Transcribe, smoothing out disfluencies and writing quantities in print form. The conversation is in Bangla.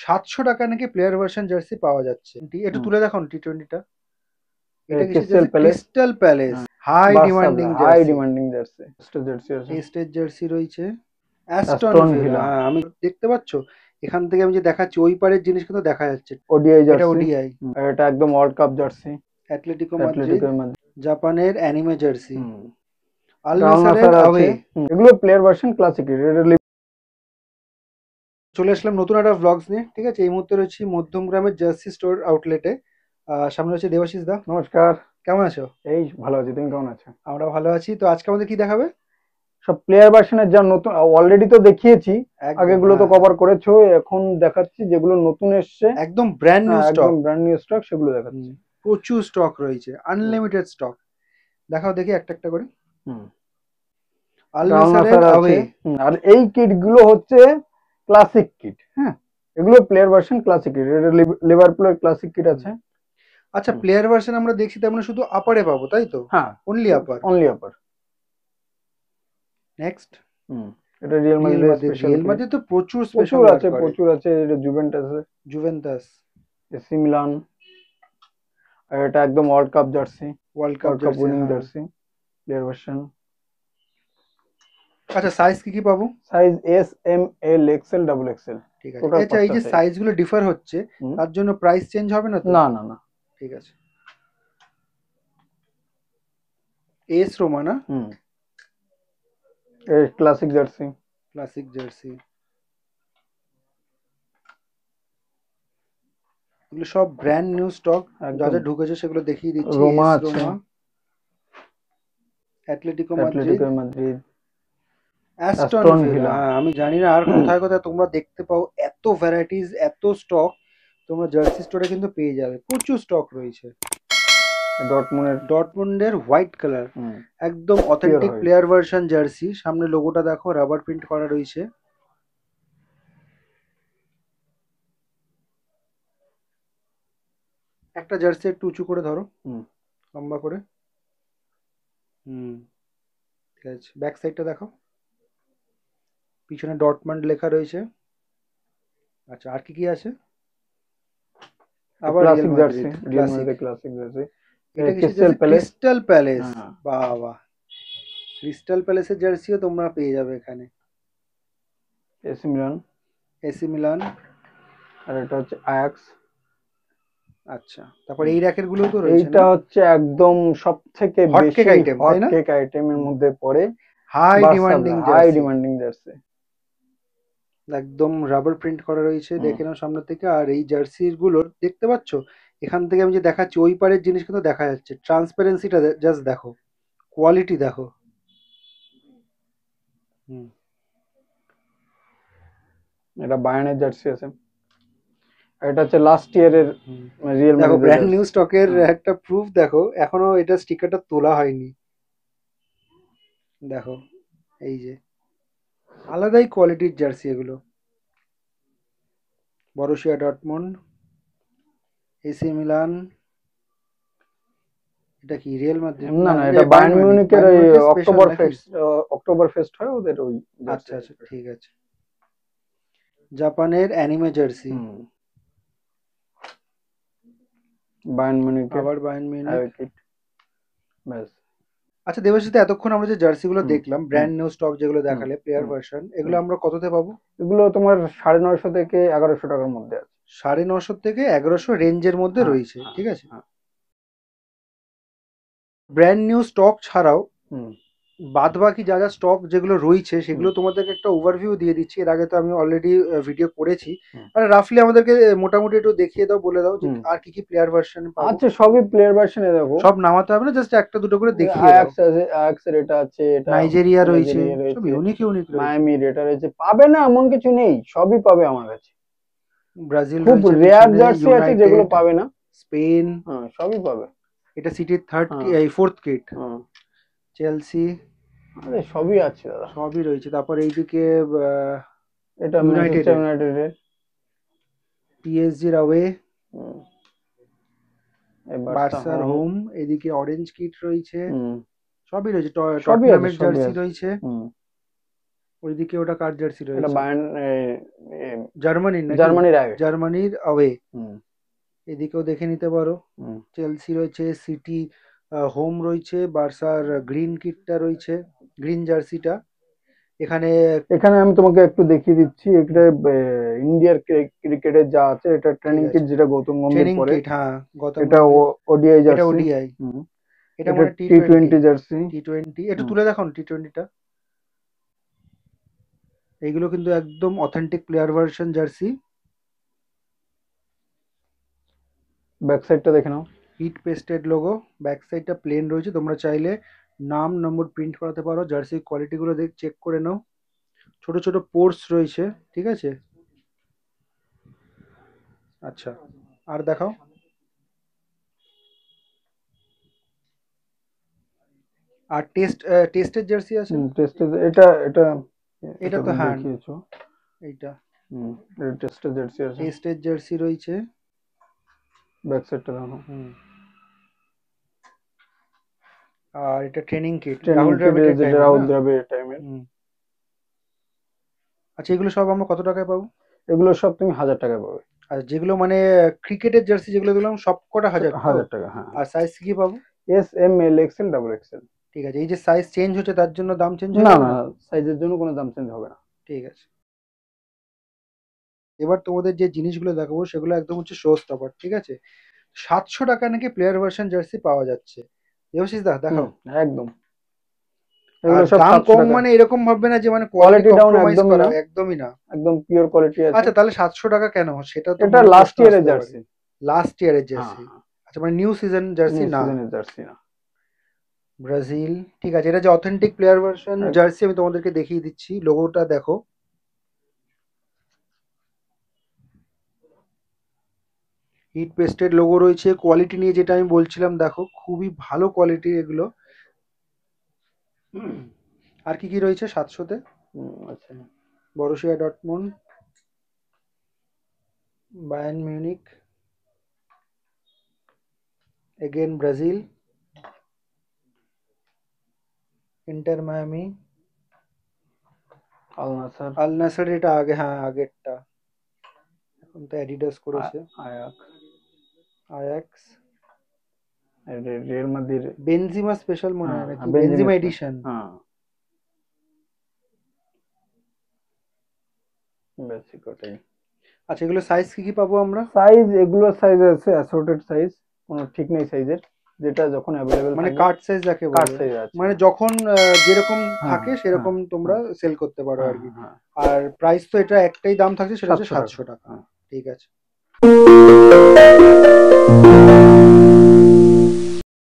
700 টাকা নাকি প্লেয়ার ভার্সন জার্সি পাওয়া যাচ্ছে। একটু তুলে দেখান টি-20টা। এটা কিসের crystal jersey? Palace, crystal palace, high Barca, demanding high jersey. Demanding jersey, টেস্টের জার্সি আছে, টেস্টের জার্সি রয়েছে। অ্যাস্টন অ্যাস্টন ভিলা, ভিলা, হ্যাঁ আমি দেখতে পাচ্ছ এখান থেকে আমি যে দেখাচ্ছি ওই পারের জিনিস কিন্তু দেখা যাচ্ছে। ওডিআই এটা জার্সি, ওডিআই। আর এটা একদম world cup jersey, Atletico Madrid, অ্যাটলেটিকোর মধ্যে। জাপানের অ্যানিমে জার্সি, আল এটা আল নাসারের নাসার আছে, আওয়ে। এগুলো প্লেয়ার ভার্সন ক্লাসিক। চলে আসলাম নতুন একটা ভ্লগস নিয়ে, ঠিক আছে। এই মুহূর্তে রয়েছি মধ্যমগ্রামের জার্সি স্টোর আউটলেটে। সামনে হচ্ছে দেবাশিস দা। নমস্কার, কেমন আছো? এই ভালো আছি, তুমি কেমন আছো? আমরা ভালো আছি। তো আজকে আমাদের কি দেখাবে? সব প্লেয়ার ভার্সনের যা নতুন অলরেডি তো দেখিয়েছি, একদম, আগেগুলো তো হ্যাঁ কভার করেছো, এখন দেখাচ্ছি যেগুলো নতুন এসছে। একদম ব্র্যান্ড নিউ হ্যাঁ, স্টক। একদম ব্র্যান্ড নিউ স্টক, সেগুলো দেখাচ্ছি। প্রচুর স্টক রয়েছে, হুম, আনলিমিটেড স্টক। দেখাও দেখি একটা একটা করে। হুম। আল এটা আল নাসারের নাসার আছে, আওয়ে। আর এই কিট গুলো হচ্ছে ক্লাসিক কিট। হ্যাঁ, এগুলো প্লেয়ার ভার্সন ক্লাসিক কিট, এটা লিভারপুলের ক্লাসিক কিট আছে। আচ্ছা, হুম, প্লেয়ার ভার্সন আমরা দেখছি তার মানে শুধু আপারে পাবো, তাই তো? হ্যাঁ, অনলি আপার। অনলি আপার। নেক্সট, হুম, এটা রিয়াল রিয়েল মাদ্রিদের Madrid. Special real kit. Madrid তো প্রচুর প্রচুর স্পেশাল বার আছে, করে। প্রচুর আছে। এটা জুভেন্টাস, জুভেন্টাস, এসি মিলান, আর এটা একদম world cup jersey, world cup world cup jersey, winning হ্যাঁ। Jersey, player version. আচ্ছা, সাইজ কি কি পাবো? Size S, M, L, XL, double XL, ঠিক আছে। টোটাল আচ্ছা, এই 5টা যে সাইজ। সাইজ গুলো ডিফার হচ্ছে, তার জন্য প্রাইস চেঞ্জ হবে না তো? না না না। ঠিক আছে। এস রোমা না? হুম, এই ক্লাসিক জার্সি, ক্লাসিক জার্সি। এগুলো সব ব্র্যান্ড নিউ স্টক। যা একদম। যা ঢুকেছে সেগুলো দেখিয়ে দিচ্ছি। রোমা এস আছে, Ruma, Atletico Madrid, Atletico Madrid, Aston Aston villa. Villa. হ্যাঁ, আমি জানি না আর কোথায় কোথায় তোমরা দেখতে পাও এত ভ্যারাইটিস, এত স্টক। তোমরা জার্সি স্টোরে কিন্তু পেয়ে যাবে, প্রচুর স্টক রয়েছে। ডটমুনের, ডটমুন্ডের হোয়াইট কালার, একদম pure authentic white. Player version jersey. সামনে লোগোটা দেখো, রাবার প্রিন্ট করা রয়েছে। একটা জার্সি একটু উঁচু করে ধরো, লম্বা করে। হুম, ঠিক আছে। ব্যাক সাইডটা দেখো, পিছনে ডটমন্ড লেখা রয়েছে। আচ্ছা, আর কি কি আছে? আবার real classic jersey, Madrid Real classic. মাদ্রিদের ক্লাসিক জার্সি। এটা কিসের crystal jersey? Palace. Crystal palace. হ্যাঁ, বাহ বাহ, ক্রিস্টাল প্যালেসের জার্সিও তোমরা পেয়ে যাবে এখানে। AC Milan, AC Milan. আর এটা হচ্ছে আয়াক্স। আচ্ছা, তারপর এই র্যাকের গুলোও তো রয়েছে এইটা না? হচ্ছে একদম সব থেকে হট কেক বেশি আইটেম, হট তাই না? কেক আইটেমের মধ্যে পড়ে। High Barca, demanding high jersey. Demanding jersey. একদম রাবার প্রিন্ট করা রয়েছে, হুম, দেখে নাও সামনে থেকে। আর এই জার্সি গুলোর দেখতে পাচ্ছ এখান থেকে আমি যে দেখাচ্ছি ওই পারের জিনিস কিন্তু দেখা যাচ্ছে। ট্রান্সপারেন্সিটা জাস্ট দেখো, কোয়ালিটি দেখো। হুম, এটা বায়ার্নের জার্সি আছে, আর এটা হচ্ছে লাস্ট ইয়ারের হুম। রিয়াল দেখো মাদ্রিদের ব্র্যান্ড নিউ জার্সি। স্টকের একটা প্রুফ দেখো, এখনো এটা স্টিকারটা তোলা হয়নি। দেখো, এই যে আলাদাই কোয়ালিটির জার্সি এগুলো। Borussia Dortmund, AC Milan. এটা কি রিয়েল মাদ্রিদ? না না, না, এটা এটা বায়ার্ন বায়ার্ন মিউনিখ। মিউনিখের বায়ার্ন ওই মিউনিখের স্পেশাল অক্টোবর নাকি? ফেস্ট, অক্টোবর ফেস্ট হয় ওদের ওই জার্সি। আচ্ছা আচ্ছা, ঠিক আছে। জাপানের অ্যানিমে জার্সি, হুম, বায়ার্ন মিউনিখের আবার বায়ার্ন মিউনিখ। অ্যাওয়ে কিট, ব্যাস। আচ্ছা দেবাশিস, এতক্ষণ আমরা যে জার্সিগুলো হুম, দেখলাম, হুম, ব্র্যান্ড নিউ স্টক যেগুলো হুম, দেখালে প্লেয়ার হুম, ভার্সন, এগুলো হুম। আমরা কততে পাবো? এগুলো তোমার 950 থেকে 1100 টাকার মধ্যে আছে। 950 থেকে 1100 রেঞ্জের মধ্যে হ্যাঁ, রয়েছে, হ্যাঁ, ঠিক আছে। হ্যাঁ। ব্র্যান্ড নিউ স্টক ছাড়াও হুম, বাদ বাকি যা যা স্টক যেগুলো রয়েছে হুম, সেগুলো তোমাদেরকে একটা ওভারভিউ দিয়ে দিচ্ছি। এর আগে তো আমি অলরেডি ভিডিও করেছি। হুম, মানে রাফলি আমাদেরকে মোটামুটি একটু দেখিয়ে দাও, বলে দাও যে হুম। আর কি কি প্লেয়ার ভার্সন পাবো। আচ্ছা, সবই প্লেয়ার ভার্সনে দেখো। সব নামাতে হবে না, জাস্ট একটা দুটো করে দেখিয়ে দাও। আয়াক্স আছে, আয়াক্সের এটা আছে, এটা নাইজেরিয়া রয়েছে, নাইজেরিয়া সব রয়েছে, ইউনিক ইউনিক রয়েছে। মায়ামির এটা রয়েছে। পাবে না এমন কিছু নেই, সবই পাবে আমার কাছে। ব্রাজিল খুব রয়েছে রেয়ার পিছনে, জার্সি আছে যেগুলো ইউনাইটেড, পাবে না। স্পেন। হ্যাঁ, সবই পাবে। এটা সিটির থার্ড, হ্যাঁ, এই ফোর্থ কিট। হ্যাঁ, চেলসি, আরে সবই আছে দাদা। সবই রয়েছে। তারপর এইদিকে এটা ম্যানচেস্টার ইউনাইটেডের, ইউনাইটেডের। পিএসজির আওয়ে, হুম, এই বার্সা বার্সার হোম। হোম। এদিকে অরেঞ্জ কিট রয়েছে, হুম, সবই রয়েছে। সবই আছে, টটনামের সবই জার্সি আছে। রয়েছে। হুম, ওইদিকে ওটা কার জার্সি এটা রয়েছে? বায়ার্ন জার্মানির নাকি? জার্মানির আগে। জার্মানির অ্যাওয়ে। হুম এদিকেও দেখে নিতে পারো। হুম চেলসি রয়েছে, সিটি হোম রয়েছে, বার্সার গ্রিন কিটটা রয়েছে, গ্রিন জার্সিটা। এখানে এখানে আমি তোমাকে একটু দেখিয়ে দিচ্ছি, এটা ইন্ডিয়ার ক্রিকেটের যা আছে, এটা ঠিক ট্রেনিং কিট আছে, যেটা গৌতম গম্ভীর ট্রেনিং পরে। কিট, হ্যাঁ গৌতম এটা গম্ভীর। ওডিআই এটা জার্সি। ওডিআই, হুম এটা এটা মনে T twenty. T20 jersey. T20 একটু হুম তুলে দেখান টি20টা। এইগুলো কিন্তু একদম authentic player version jersey. Back সাইডটা দেখে নাও। হিট পেস্টেড লোগো, ব্যাক সাইডটা প্লেন রয়েছে, তোমরা চাইলে নাম নম্বর প্রিন্ট করাতে পারো। জার্সির কোয়ালিটিগুলো চেক করে নাও। ছোট ছোট পোর্স রয়েছে, ঠিক আছে। আচ্ছা, আর দেখাও। আর টেস্টের জার্সি আছে। টেস্টে এটা এটা এটা এটা তো তুমি হ্যাঁ, দেখিয়েছো। এইটা এটা টেস্টে জার্সি আছে। টেস্টের জার্সি রয়েছে। ব্যাক সাইডটা দেখো। হুম। আর এটা training kit, training Rahul kit দ্রাবিড়ের যেটা টাইমে রাহুল না? দ্রাবিড়ের টাইমের। হুম। আচ্ছা, এগুলো সব আমরা কত টাকায় পাবো? এগুলো সব তুমি 1000 টাকা পাবে। আর যেগুলো মানে ক্রিকেটের জার্সি যেগুলো দিলাম সব কটা 1000 তো? 1000 টাকা, হ্যাঁ। আর সাইজ কি পাবো? S M L XL double XL. ঠিক আছে, এই যে সাইজ চেঞ্জ হচ্ছে তার জন্য দাম চেঞ্জ হয়ে না যাবে না, না? সাইজের জন্য কোনো দাম চেঞ্জ হবে না। ঠিক আছে। এবার তোমাদের যে জিনিসগুলো দেখাবো সেগুলো একদম হচ্ছে শো স্টপার, ঠিক আছে। 700 টাকা নাকি প্লেয়ার ভার্সন জার্সি পাওয়া যাচ্ছে। দেবশিস দা হুম দেখাও। একদম, আর এগুলো সব দাম 700 কম টাকা। মানে এরকম ভাববে না যে মানে কোয়ালিটি কোয়ালিটি ডাউন কম্প্রোমাইজ একদমই করা, না, একদমই না। একদম পিওর কোয়ালিটি আছে। আচ্ছা, তাহলে 700 টাকা কেন? সেটা তো এটা মনে লাস্ট প্রশ্ন ইয়ারের আসতে পারে। জার্সি। লাস্ট ইয়ারের হ্যাঁ জার্সি? হ্যাঁ, আচ্ছা, মানে নিউ সিজন জার্সি নিউ না? সিজনের জার্সি না। ব্রাজিল, ঠিক আছে। এটা যে অথেন্টিক প্লেয়ার ভার্সন এক- জার্সি আমি তোমাদেরকে দেখিয়ে দিচ্ছি, লোগোটা দেখো। হিট পেস্টেড লোগো রয়েছে। কোয়ালিটি নিয়ে যেটা আমি বলছিলাম, দেখো খুবই ভালো কোয়ালিটির এগুলো। আর কি কি রয়েছে 700-তে? আচ্ছা, Borussia Dortmund, Bayern Munich, again Brazil, Inter Miami, Al Nassr, Al নাসর। এটা আগে, হ্যাঁ আগেরটা, এখন তো অ্যাডিডাস করেছে। Ajax, Ajax, Real Madrid. Benzema special মনে হ্যাঁ হয় নাকি, হ্যাঁ, বেনজিমা বেনজিমা। এডিশন। হ্যাঁ, বেসিক ওটাই। আচ্ছা, এগুলো সাইজ কি কি পাবো আমরা? সাইজ, এগুলোর সাইজ আছে অ্যাসর্টেড সাইজ, কোনো ঠিক নেই সাইজের, যেটা যখন অ্যাভেলেবেল মানে থাকবে। কার্ড সাইজ যাকে কার্ড বলে, সাইজ আছে। মানে যখন যেরকম হ্যাঁ থাকে হ্যাঁ সেরকম তোমরা হ্যাঁ সেল করতে পারো হ্যাঁ আর কি। হ্যাঁ, আর প্রাইস তো এটা একটাই দাম থাকছে, সেটা হচ্ছে 700 টাকা। 700 টাকা। হ্যাঁ। ঠিক আছে।